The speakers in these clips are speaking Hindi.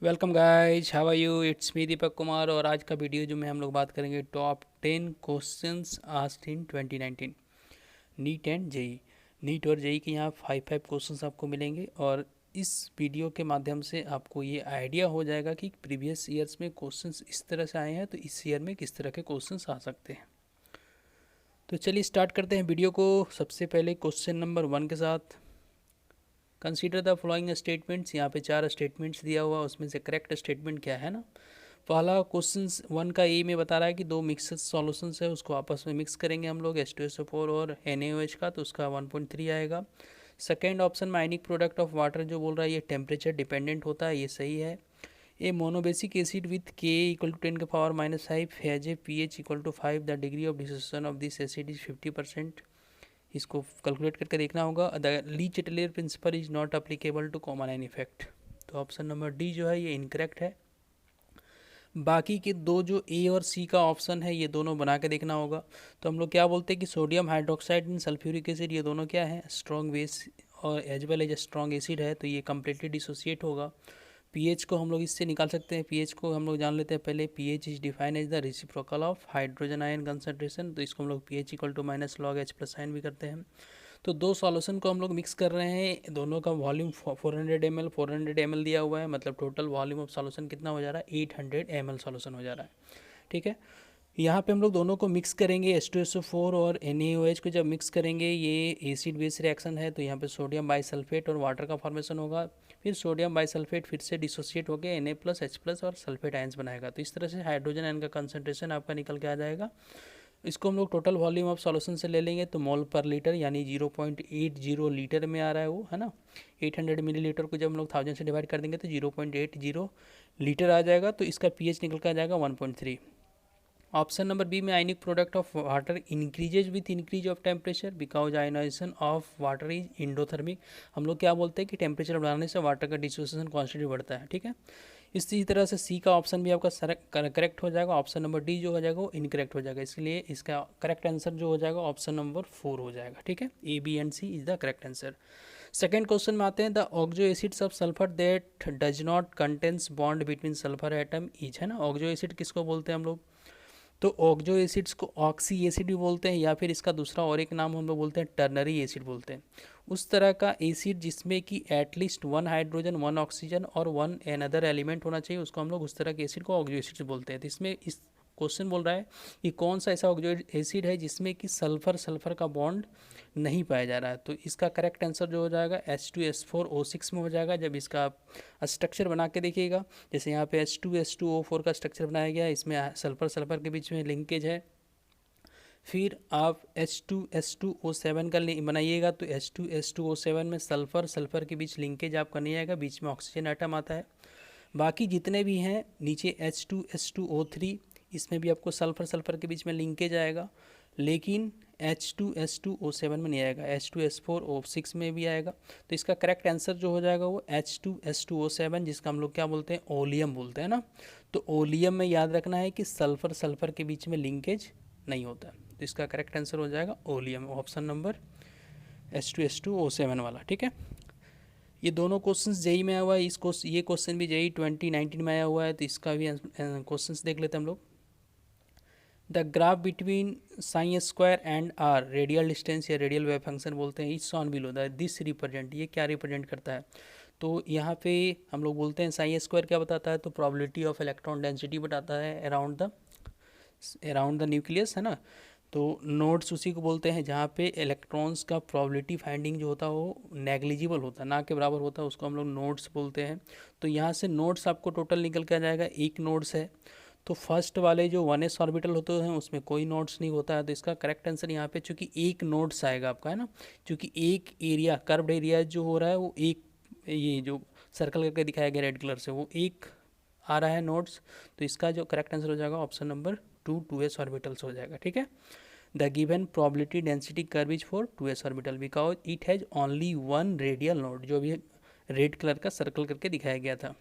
Welcome guys, how are you? It's me Deepak Kumar. और आज का वीडियो जो में हम लोग बात करेंगे top 10 questions asked in 2019 NEET and JEE. NEET और जेई के यहाँ 5 क्वेश्चंस आपको मिलेंगे और इस वीडियो के माध्यम से आपको ये आइडिया हो जाएगा कि प्रीवियस ईयर्स में क्वेश्चंस इस तरह से आए हैं तो इस ईयर में किस तरह के क्वेश्चंस आ सकते हैं। तो चलिए स्टार्ट करते हैं वीडियो को। सबसे पहले क्वेश्चन नंबर 1 के साथ, कंसीडर द फॉलोइंग स्टेटमेंट्स। यहाँ पे 4 स्टेटमेंट्स दिया हुआ, उसमें से करेक्ट स्टेटमेंट क्या है ना। पहला क्वेश्चन 1 का ए में बता रहा है कि दो मिक्स सॉल्यूशंस है, उसको आपस में मिक्स करेंगे हम लोग H2SO4 और NaOH का, तो उसका 1.3 आएगा। सेकेंड ऑप्शन में आयनिक प्रोडक्ट ऑफ वाटर जो बोल रहा है ये टेम्परेचर डिपेंडेंट होता है, ये सही है। A monobasic acid with Ka equal to 10⁻⁵ has a pH equal to 5, the degree of dissociation of this acid is 50%। इसको कैलकुलेट करके देखना होगा। The Le Chatelier principle is not applicable to common ion effect. तो ऑप्शन नंबर डी जो है ये इनकरेक्ट है। बाकी के दो जो ए और सी का ऑप्शन है ये दोनों बना के देखना होगा। तो हम लोग क्या बोलते हैं कि sodium hydroxide and sulphuric acid ये दोनों क्या है, स्ट्रॉन्ग बेस और as well as strong acid है, तो ये कम्प्लीटली डिसोसिएट होगा। पीएच को हम लोग इससे निकाल सकते हैं। पीएच को हम लोग जान लेते हैं पहले। PH is defined as the reciprocal of hydrogen ion concentration, तो इसको हम लोग pH equal to -log H+ sign भी करते हैं। तो दो सॉल्यूशन को हम लोग मिक्स कर रहे हैं, दोनों का वॉल्यूम 400 ml दिया हुआ है, मतलब टोटल वॉल्यूम ऑफ सॉल्यूशन कितना हो जा रहा है, 800 ml सॉल्यूशन हो जा रहा है। ठीक है, यहाँ पे हम लोग दोनों को मिक्स करेंगे। H2SO4 और NaOH को जब मिक्स करेंगे, ये एसिड बेस रिएक्शन है, तो यहाँ पे सोडियम बाइसल्फेट और वाटर का फॉर्मेशन होगा। फिर सोडियम बाइसल्फेट फिर से डिसोसिएट होकर Na+H+ और सल्फेट आयंस बनाएगा। तो इस तरह से हाइड्रोजन आयन का कंसंट्रेशन आपका निकल के आ जाएगा। इसको हम लोग टोटल वॉल्यूम ऑफ सॉल्यूशन से ले लेंगे, तो मोल पर लीटर यानी 0.80 लीटर में आ रहा है वो, है ना। 800 मिलीलीटर को जब हम लोग 1000 से डिवाइड कर देंगे तो 0.80 लीटर आ जाएगा। तो इसका पीएच निकल कर आ जाएगा 1.3। ऑप्शन नंबर बी में ionic product of water increases with increase of temperature because ionisation of water is endothermic. हम लोग क्या बोलते हैं कि टेम्परेचर बढ़ाने से वाटर का डिसोसिएशन कॉन्स्टेंट बढ़ता है। ठीक है, इसी तरह से सी का ऑप्शन भी आपका करेक्ट हो जाएगा। ऑप्शन नंबर डी जो हो जाएगा वो इनकरेक्ट हो जाएगा, इसलिए इसका करेक्ट आंसर जो हो जाएगा ऑप्शन नंबर 4 हो जाएगा। ठीक है, A B and C is the correct answer. Second question में आते हैं, the oxo acids of sulphur that does not contains bond between sulphur atom is, है ना। ऑक्जो एसिड किसको बोलते हैं हम लोग, तो ऑक्जो एसिड्स को ऑक्सी एसिड भी बोलते हैं, या फिर इसका दूसरा और एक नाम हम लोग बोलते हैं टर्नरी एसिड बोलते हैं। उस तरह का एसिड जिसमें कि एटलीस्ट 1 हाइड्रोजन 1 ऑक्सीजन और 1 अनदर एलिमेंट होना चाहिए, उसको हम लोग उस तरह के एसिड को ऑक्जो एसिड बोलते हैं। तो इसमें इस क्वेश्चन बोल रहा है कि कौन सा ऐसा ऑक्जो एसिड है जिसमें कि सल्फर सल्फर का बॉन्ड नहीं पाया जा रहा है। तो इसका करेक्ट आंसर जो हो जाएगा H2S4O6 में हो जाएगा। जब इसका स्ट्रक्चर बना के देखिएगा, जैसे यहाँ पे H2S2O4 का स्ट्रक्चर बनाया गया है, इसमें सल्फर सल्फर के बीच में लिंकेज है। फिर आप H2S2O7 का बनाइएगा, तो H2S2O7 में सल्फर सल्फर के बीच लिंकेज आपका नहीं आएगा, बीच में ऑक्सीजन एटम आता है। बाकी जितने भी हैं नीचे H2S2O3, इसमें भी आपको सल्फर सल्फर के बीच में लिंकेज आएगा, लेकिन H2S2O7 में नहीं आएगा, H2S4O6 में भी आएगा। तो इसका करेक्ट आंसर जो हो जाएगा वो H2S2O7, जिसका हम लोग क्या बोलते हैं, ओलियम बोलते हैं ना। तो ओलियम में याद रखना है कि सल्फर सल्फर के बीच में लिंकेज नहीं होता। तो इसका करेक्ट आंसर हो जाएगा ओलियम, ऑप्शन नंबर H2S2O7 वाला। ठीक है, ये दोनों क्वेश्चंस जेई में आया हुआ है। ये क्वेश्चन भी जेई 2019 में आया हुआ है, तो इसका भी क्वेश्चंस देख लेते हैं हम लोग। The graph between sin² and r radial distance या रेडियल वेव फंक्शन बोलते हैं, is on below the this represent, ये क्या रिप्रेजेंट करता है। तो यहाँ पे हम लोग बोलते हैं sin² क्या बताता है, तो प्रोबेबिलिटी ऑफ इलेक्ट्रॉन डेंसिटी बताता है अराउंड द न्यूक्लियस, है ना। तो नोड्स उसी को बोलते हैं जहाँ पे इलेक्ट्रॉन्स का प्रोबेबिलिटी फाइंडिंग जो होता है वो नेग्लिजिबल होता है, ना के बराबर होता है, उसको हम लोग नोड्स बोलते हैं। तो यहाँ से नोड्स आपको टोटल निकल के आ जाएगा, एक नोड्स है। तो फर्स्ट वाले जो 1s ऑर्बिटल होते हैं उसमें कोई नोड्स नहीं होता है। तो इसका करेक्ट आंसर यहाँ पे चूँकि एक नोड्स आएगा आपका, है ना, क्योंकि एक एरिया कर्व्ड एरिया जो हो रहा है वो एक, ये जो सर्कल करके दिखाया गया रेड कलर से, वो एक आ रहा है नोड्स। तो इसका जो करेक्ट आंसर हो जाएगा ऑप्शन नंबर 2 2s ऑर्बिटल्स हो जाएगा। ठीक है, the given probability density curve is for 2s orbital because it has only 1 radial node, जो भी रेड कलर का सर्कल करके दिखाया गया था।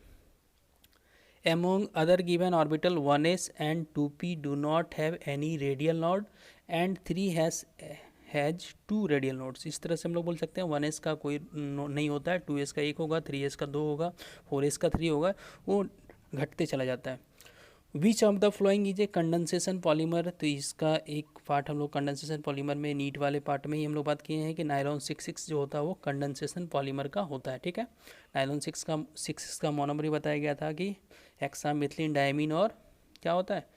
Among other given orbital 1s and 2p do not have any radial node and 3 has 2 radial nodes. इस तरह से हम लोग बोल सकते हैं 1s का कोई नहीं होता है, 2s का 1 होगा, 3s का 2 होगा, 4s का 3 होगा, वो घटते चला जाता है। Which of the following is a condensation polymer. तो इसका एक पार्ट हम लोग कंडेंसेशन पॉलीमर में नीट वाले पार्ट में ही हम लोग बात किए हैं कि नायलॉन 66 जो होता है वो कंडेंसेशन पॉलीमर का होता है। ठीक है, नायलॉन 6 का मोनोमर ही बताया गया था कि हेक्सामिथिलीन डायमीन और क्या होता है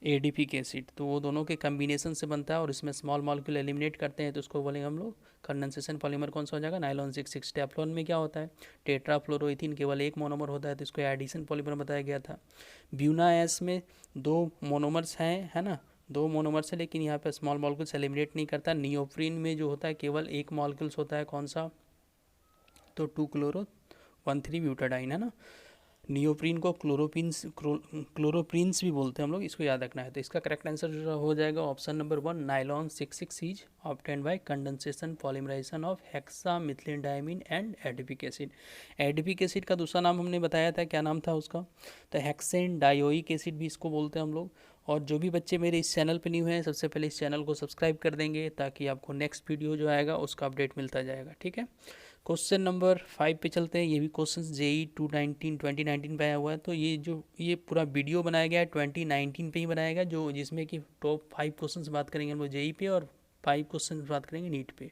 एडीपिक एसिड, तो वो दोनों के कम्बिनेशन से बनता है और इसमें स्मॉल मॉलिक्यूल एलिमिनेट करते हैं तो उसको बोलेंगे हम लोग कंडेंसेशन पॉलीमर। कौन सा हो जाएगा, नायलॉन 66। टेफ्लॉन में क्या होता है, टेट्राफ्लोरोइथीन केवल एक मोनोमर होता है तो इसको एडिशन पॉलीमर बताया गया था। ब्यूना एस में 2 मोनोमर्स हैं, है ना, 2 मोनोमर्स है, लेकिन यहाँ पे स्मॉल मॉलिक्यूल्स एलिमिनेट नहीं करता। नियोप्रीन में जो होता है केवल एक मॉलिक्यूल्स होता है, कौन सा, तो 2-chloro-1,3 ब्यूटाडाइन, है ना। नियोप्रीन को क्लोरोप्रीन्स भी बोलते हैं हम लोग, इसको याद रखना है। तो इसका करेक्ट आंसर हो जाएगा option number 1, nylon 66 is obtained by condensation polymerisation of hexamethylene diamine and adipic acid. Adipic acid का दूसरा नाम हमने बताया था, क्या नाम था उसका, तो हेक्सेन डायोइक एसिड भी इसको बोलते हैं हम लोग। और जो भी बच्चे मेरे इस चैनल पर न्यू हैं, सबसे पहले इस चैनल को सब्सक्राइब कर देंगे ताकि आपको नेक्स्ट वीडियो जो आएगा उसका अपडेट मिलता जाएगा। ठीक है, क्वेश्चन नंबर 5 पे चलते हैं। ये भी क्वेश्चन जेई 2019 पे आया हुआ है। तो ये पूरा वीडियो बनाया गया है 2019 पे ही बनाया गया, जो जिसमें कि टॉप 5 क्वेश्चंस बात करेंगे हम लोग जेई पे और 5 क्वेश्चन बात करेंगे नीट पे।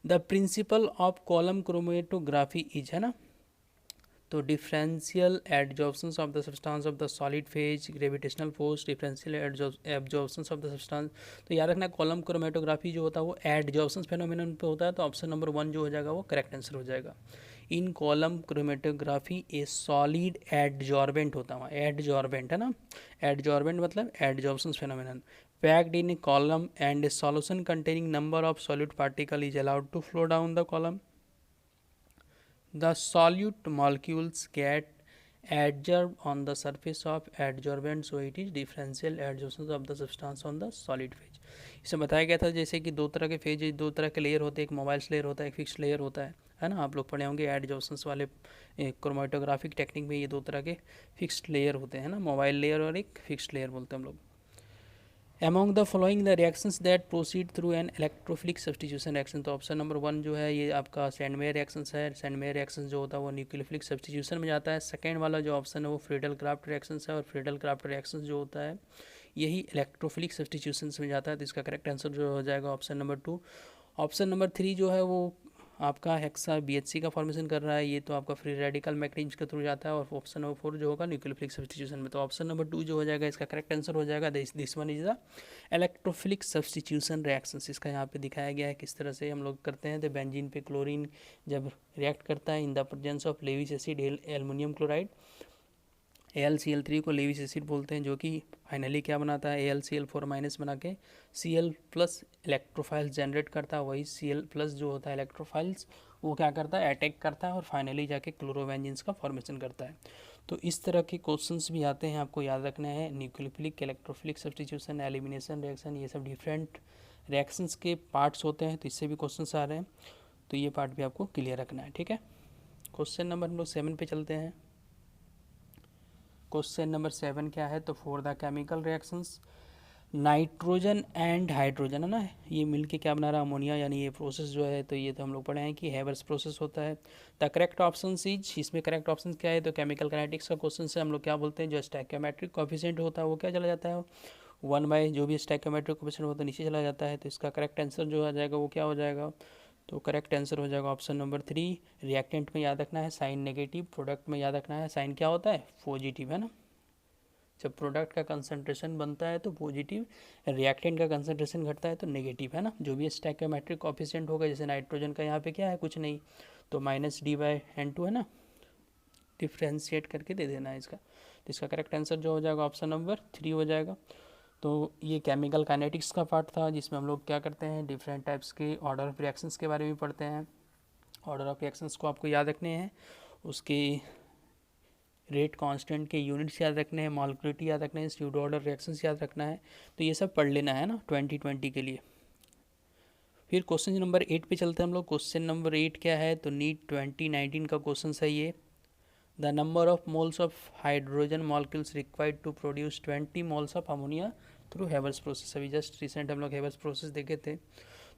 The principle of column chromatography is, है ना, तो differential adsorptions of the substance of the solid phase, gravitational force, differential absorptions of the substance. तो याद रखना कॉलम क्रोमेटोग्राफी जो होता है वो एडजॉर्प्शंस फेनोमेनन पे होता है, तो ऑप्शन नंबर 1 जो हो जाएगा वो करेक्ट आंसर हो जाएगा। In column chromatography a solid adsorbent होता है, एडजॉर्बेंट, है ना, एडजॉर्बेंट मतलब adsorptions phenomenon. Packed in a column and a solution containing number of solid particle is allowed to flow down the column. The solute molecules get adsorbed on the surface of adsorbent, so it is differential adsorption of the substance on the solid phase। इसमें बताया गया था जैसे कि 2 तरह के फेज, 2 तरह के लेयर होते हैं, एक मोबाइल लेयर होता है, एक फिक्स लेयर होता है ना। आप लोग पढ़े होंगे एडजॉर्प्शंस वाले क्रोमेटोग्राफिक टेक्निक में, ये 2 तरह के फिक्स्ड लेयर होते हैं ना, मोबाइल लेयर और एक फिक्स्ड लेयर बोलते हैं हम लोग। Among the following the reactions that proceed through an electrophilic substitution reaction, तो ऑप्शन नंबर 1 जो है ये आपका सैंडमेयर रिएक्शंस है। सैंडमेयर रिएक्शन जो होता है वो न्यूक्लियोफिलिक सब्स्टिट्यूशन में जाता है। सेकेंड वाला जो ऑप्शन है वो फ्रीडल क्राफ्ट रिएक्शंस है, और फ्रीडल क्राफ्ट रिएक्शंस जो होता है यही इलेक्ट्रोफिलिक सब्स्टिट्यूशन में जाता है। तो इसका करेक्ट आंसर जो हो जाएगा ऑप्शन नंबर 2। ऑप्शन नंबर 3 जो है वो आपका हेक्सा BHC का फॉर्मेशन कर रहा है, ये तो आपका फ्री रेडिकल मैकेनिज्म के थ्रू जाता है। और ऑप्शन नंबर 4 जो होगा न्यूक्लियोफिलिक सब्स्टिट्यूशन में, तो ऑप्शन नंबर 2 जो हो जाएगा इसका करेक्ट आंसर हो जाएगा। This one is the electrophilic substitution reactions. इसका यहाँ पे दिखाया गया है किस तरह से हम लोग करते हैं। तो बेंजीन पे क्लोरीन जब रिएक्ट करता है in the presence of Lewis acid aluminium chloride, AlCl3 को लेविस एसिड बोलते हैं, जो कि फाइनली क्या बनाता है AlCl4- बना के Cl+ इलेक्ट्रोफाइल्स जनरेट करता है। वही Cl+ जो होता है इलेक्ट्रोफाइल्स वो क्या करता है अटैक करता है और फाइनली जाके क्लोरोवेंजिन्स का फॉर्मेशन करता है। तो इस तरह के क्वेश्चंस भी आते हैं, आपको याद रखना है। Nucleophilic, electrophilic substitution, elimination reaction, ये सब डिफरेंट रिएक्शंस के पार्ट्स होते हैं, तो इससे भी क्वेश्चंस आ रहे हैं, तो ये पार्ट भी आपको क्लियर रखना है। ठीक है, क्वेश्चन नंबर हम लोग 7 पे चलते हैं। क्वेश्चन नंबर 7 क्या है, तो for the chemical reactions nitrogen and hydrogen, है ना, ये मिलके क्या बना रहा है अमोनिया, यानी ये प्रोसेस जो है तो ये तो हम लोग पढ़े हैं कि हैवर्स प्रोसेस होता है। द करेक्ट ऑप्शन इज, इसमें करेक्ट ऑप्शन क्या है, तो केमिकल काइनेटिक्स का क्वेश्चन से हम लोग क्या बोलते हैं, जो स्टैइकियोमेट्रिक कोएफिशिएंट होता है वो क्या चला जाता है 1/, जो भी स्टैइकियोमेट्रिक कोएफिशिएंट होता है नीचे चला जाता है। तो इसका करेक्ट आंसर जो आ जाएगा वो क्या हो जाएगा, तो करेक्ट आंसर हो जाएगा ऑप्शन नंबर 3। रिएक्टेंट में याद रखना है साइन नेगेटिव, प्रोडक्ट में याद रखना है साइन क्या होता है पॉजिटिव, है ना। जब प्रोडक्ट का कंसंट्रेशन बनता है तो पॉजिटिव, रिएक्टेंट का कंसंट्रेशन घटता है तो नेगेटिव, है ना। जो भी स्टैइकियोमेट्रिक कोएफिशिएंट होगा, जैसे नाइट्रोजन का यहाँ पे क्या है कुछ नहीं, तो -D/N2 है ना, डिफ्रेंशिएट करके दे देना है इसका। तो इसका करेक्ट आंसर जो हो जाएगा ऑप्शन नंबर 3 हो जाएगा। तो ये केमिकल काइनेटिक्स का पार्ट था, जिसमें हम लोग क्या करते हैं डिफरेंट टाइप्स के ऑर्डर ऑफ रिएक्शंस के बारे में पढ़ते हैं। ऑर्डर ऑफ रिएक्शंस को आपको याद रखने हैं, उसके रेट कांस्टेंट के यूनिट्स याद रखने हैं, मॉलिक्यूलरिटी याद रखना है, स्यूडो ऑर्डर रिएक्शंस याद रखना है। तो ये सब पढ़ लेना है ना 2020 के लिए। फिर क्वेश्चन नंबर 8 पे चलते हैं हम लोग। क्वेश्चन नंबर 8 क्या है, तो नीट 2019 का क्वेश्चन है ये। The number of moles of hydrogen molecules required to produce 20 moles of ammonia through Haber's process. अभी जस्ट रिसेंट हम लोग हेवर्स प्रोसेस देखे थे।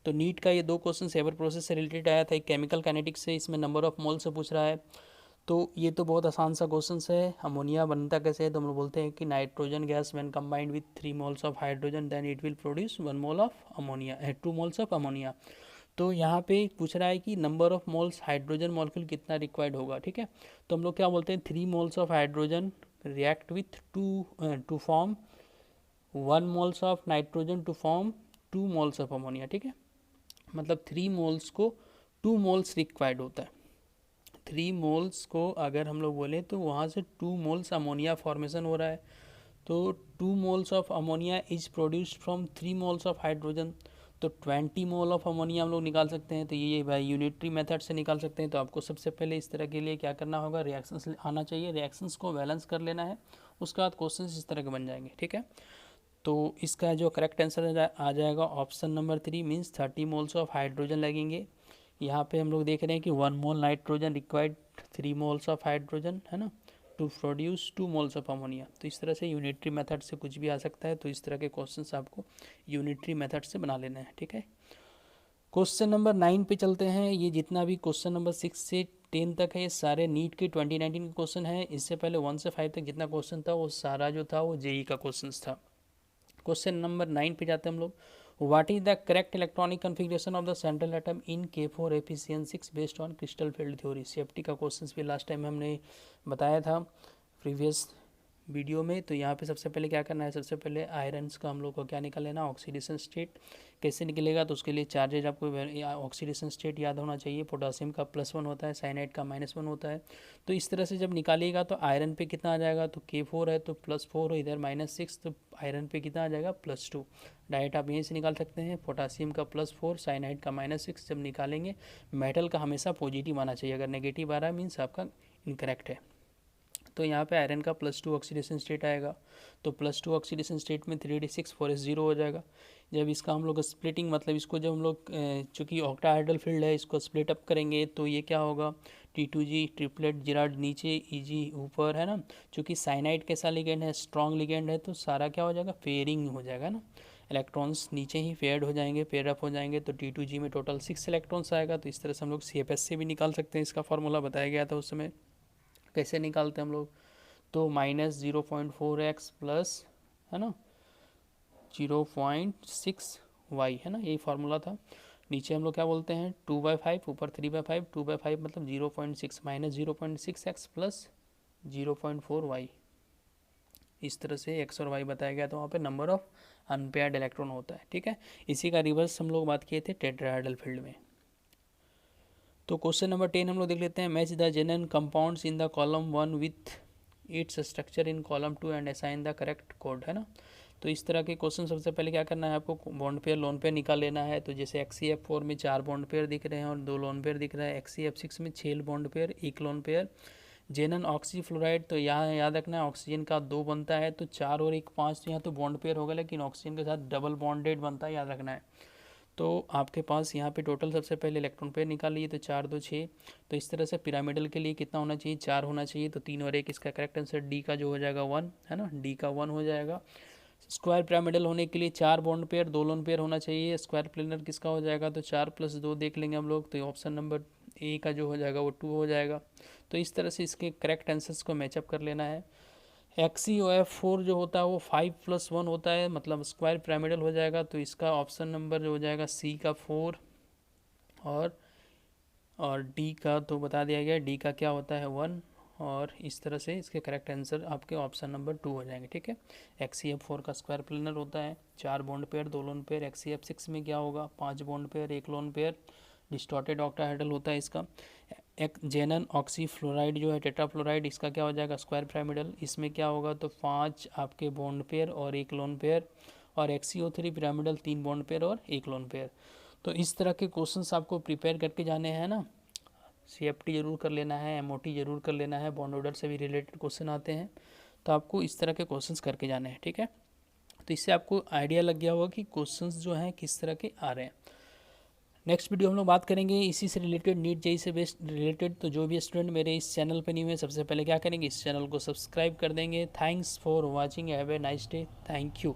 तो नीट का ये 2 क्वेश्चन हेवर प्रोसेस से रिलेटेड आया था, एक केमिकल काइनेटिक्स से, इसमें नंबर ऑफ मोल से पूछ रहा है। तो ये तो बहुत आसान सा क्वेश्चन है। अमोनिया बनता कैसे है, तो हम लोग बोलते हैं कि nitrogen gas when combined with 3 moles of hydrogen then it will produce 1 mole of ammonia, 2 moles of ammonia. तो यहाँ पे पूछ रहा है कि number of moles hydrogen molecule कितना रिक्वायर्ड होगा, ठीक है। तो हम लोग क्या बोलते हैं, 3 moles of hydrogen react with to form 1 moles of nitrogen to form 2 moles of ammonia, ठीक है। मतलब 3 मोल्स को 2 मोल्स रिक्वायर्ड होता है। 3 मोल्स को अगर हम लोग बोले तो वहाँ से 2 मोल्स अमोनिया फॉर्मेशन हो रहा है। तो 2 moles of ammonia is produced from 3 moles of hydrogen. तो 20 मोल ऑफ अमोनिया हम लोग निकाल सकते हैं। तो ये भाई यूनिटरी मेथड से निकाल सकते हैं। तो आपको सबसे पहले इस तरह के लिए क्या करना होगा, रिएक्शंस आना चाहिए, रिएक्शंस को बैलेंस कर लेना है, उसके बाद क्वेश्चन इस तरह के बन जाएंगे, ठीक है। तो इसका जो करेक्ट आंसर आ जाएगा option number 3 means 30 moles of hydrogen लगेंगे। यहाँ पे हम लोग देख रहे हैं कि 1 mole nitrogen required 3 moles of hydrogen, है ना, to produce 2 moles of ammonia. तो इस तरह से यूनिटरी मेथड से कुछ भी आ सकता है। तो इस तरह के क्वेश्चंस आपको यूनिटरी मेथड से बना लेना है, ठीक है। क्वेश्चन नंबर 9 पे चलते हैं। ये जितना भी क्वेश्चन नंबर 6 से 10 तक है ये सारे नीट के 2019 के क्वेश्चन है। इससे पहले 1 से 5 तक जितना क्वेश्चन था वो सारा जो था वो जेई का क्वेश्चन था। क्वेश्चन नंबर 9 पे जाते हैं हम लोग। What is the correct electronic configuration of the central atom in K4Fe6 based on crystal field theory. Safety का क्वेश्चन भी लास्ट टाइम हमने बताया था प्रीवियस वीडियो में। तो यहाँ पे सबसे पहले क्या करना है, सबसे पहले आयरन्स का हम लोग को क्या निकाल लेना, ऑक्सीडेशन स्टेट। कैसे निकलेगा, तो उसके लिए चार्जेज आपको ऑक्सीडेशन स्टेट याद होना चाहिए। पोटासियम का +1 होता है, साइनाइड का -1 होता है। तो इस तरह से जब निकालिएगा तो आयरन पे कितना आ जाएगा, तो K4 है तो +4 इधर -6, तो आयरन पे कितना आ जाएगा +2। डायरेक्ट आप यहीं से निकाल सकते हैं। पोटासियम का +4, साइनाइड का -6 जब निकालेंगे, मेटल का हमेशा पॉजिटिव आना चाहिए, अगर नेगेटिव आ रहा है मीन्स आपका इनकरेक्ट है। तो यहाँ पे आयरन का +2 ऑक्सीडेशन स्टेट आएगा। तो +2 ऑक्सीडेशन स्टेट में 3d6 4s0 हो जाएगा। जब इसका हम लोग स्प्लिटिंग, मतलब इसको जब हम लोग चूँकि ऑक्टाहाइड्रल फील्ड है, इसको स्प्लिट अप करेंगे तो ये क्या होगा, T2G ट्रिपलेट जिराड नीचे, Eg ऊपर, है ना। चूँकि साइनाइड कैसा लिगेंड है, स्ट्रॉन्ग लिगेंड है, तो सारा क्या हो जाएगा, फेयरिंग हो जाएगा ना। इलेक्ट्रॉन्स नीचे ही फेयर्ड हो जाएंगे, पेयर अप हो जाएंगे। तो T2G में टोटल 6 इलेक्ट्रॉन्स आएगा। तो इस तरह से हम लोग CFS से भी निकाल सकते हैं। इसका फॉर्मूला बताया गया था उस समय। कैसे निकालते हैं हम लोग, तो -0.4x प्लस, है ना, 0.6y, है ना, यही फार्मूला था। नीचे हम लोग क्या बोलते हैं 2/5, ऊपर 3/5, 2/5 मतलब 0.6 -0.6x प्लस 0.4y। इस तरह से x और y बताया गया। तो वहाँ पे नंबर ऑफ अनपेयर्ड इलेक्ट्रॉन होता है, ठीक है। इसी का रिवर्स हम लोग बात किए थे टेट्राहेड्रल फील्ड में। तो क्वेश्चन नंबर 10 हम लोग देख लेते हैं। Match the general compounds in the column 1 with its structure in column 2 and assign the correct code, है ना। तो इस तरह के क्वेश्चन सबसे पहले क्या करना है, आपको बॉन्ड पेयर लोन पेयर निकाल लेना है। तो जैसे XeF4 में 4 बॉन्ड पेयर दिख रहे हैं और 2 लोन पेयर दिख रहा है। XeF6 में 6 बॉन्ड पेयर, 1 लोन पेयर। जेनन ऑक्सीफ्लोराइड, तो यहाँ याद रखना है ऑक्सीजन का 2 बनता है, तो 4 और 1 5, तो यहाँ तो बॉन्ड पेयर होगा, लेकिन ऑक्सीजन के साथ डबल बॉन्डेड बनता है, याद रखना है। तो आपके पास यहाँ पे टोटल सबसे पहले इलेक्ट्रॉन पेयर निकाल लिए, तो 4 2 6। तो इस तरह से पिरामिडल के लिए कितना होना चाहिए, 4 होना चाहिए। तो 3 और 1, इसका करेक्ट आंसर डी का जो हो जाएगा 1, है ना, डी का 1 हो जाएगा। स्क्वायर पिरामिडल होने के लिए 4 बॉन्ड पेयर 2 लोन पेयर होना चाहिए। स्क्वायर प्लेनर किसका हो जाएगा, तो 4 + 2 देख लेंगे हम लोग। तो ऑप्शन नंबर ए का जो हो जाएगा वो 2 हो जाएगा। तो इस तरह से इसके करेक्ट आंसर्स को मैचअप कर लेना है। XeOF4 जो होता है वो 5 + 1 होता है, मतलब स्क्वायर पिरामिडल हो जाएगा। तो इसका ऑप्शन नंबर जो हो जाएगा सी का 4, और डी का तो बता दिया गया, डी का क्या होता है 1। और इस तरह से इसके करेक्ट आंसर आपके ऑप्शन नंबर 2 हो जाएंगे, ठीक है। XeF4 का स्क्वायर प्लेनर होता है, 4 bond pair 2 lone pair. XeF6 में क्या होगा, 5 bond pair 1 lone pair, distorted octahedral होता है इसका। एक जेनन ऑक्सीफ्लोराइड जो है टेट्राफ्लोराइड, इसका क्या हो जाएगा स्क्वायर पिरामिडल। इसमें क्या होगा, तो 5 आपके बॉन्ड पेयर और 1 लोन पेयर। और XeO3 पिरामिडल 3 बॉन्ड पेयर और 1 लोन पेयर। तो इस तरह के क्वेश्चंस आपको प्रिपेयर करके जाने हैं ना। CFT जरूर कर लेना है, MOT जरूर कर लेना है, बॉन्ड ऑर्डर से भी रिलेटेड क्वेश्चन आते हैं। तो आपको इस तरह के क्वेश्चंस करके जाने हैं, ठीक है। तो इससे आपको आइडिया लग गया होगा कि क्वेश्चंस जो हैं किस तरह के आ रहे हैं। नेक्स्ट वीडियो हम लोग बात करेंगे इसी से रिलेटेड, नीट जेई से बेस्ट रिलेटेड। तो जो भी स्टूडेंट मेरे इस चैनल पर नहीं हुए, सबसे पहले क्या करेंगे, इस चैनल को सब्सक्राइब कर देंगे। Thanks for watching, have a nice day, thank you.